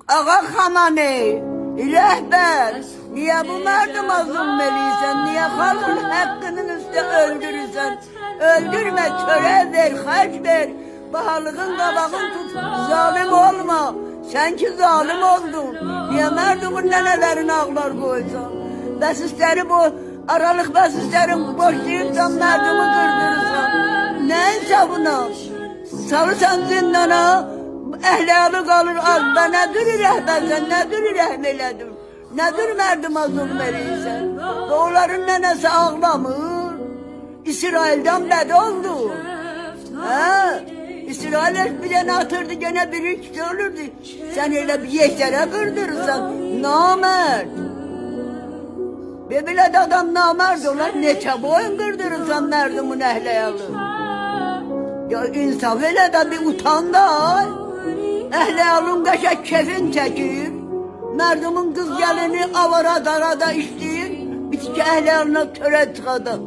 Ağa Xamani, rehber, niye bu merdıma zulmeliysen, niye halkın hakkının üstü öldürürsen, öldürme, töre ver, harç ver, baharlığın kabağın tut, zalim olma, sen ki zalim oldun, niye merdumun nenelerin ağlar koysan, besizleri bu, aralık besizlerin boşlayırsan, merdumu kırdırırsan, ne hesabına, salırsan zindana, ehliyalı kalır az da nedir rehbersen, nedir rehmeledir, nedir merdıma zulmeliysen, doğuların nenesi ağlamır, İsrail'den bed oldu, İsrail bir tane atırdı gene bir ikisi olurdu, sen öyle bir yeşere kırdırırsan, namert, ve bile de adam namert olar, neçe boyun kırdırırsan merdumun ehliyalı, ya insaf öyle de bir utan da, Ehliyalın kaşa kefin çekir, merdumun kız gelini avara darada işleyir, bitki ehliyalına töre tıkadı.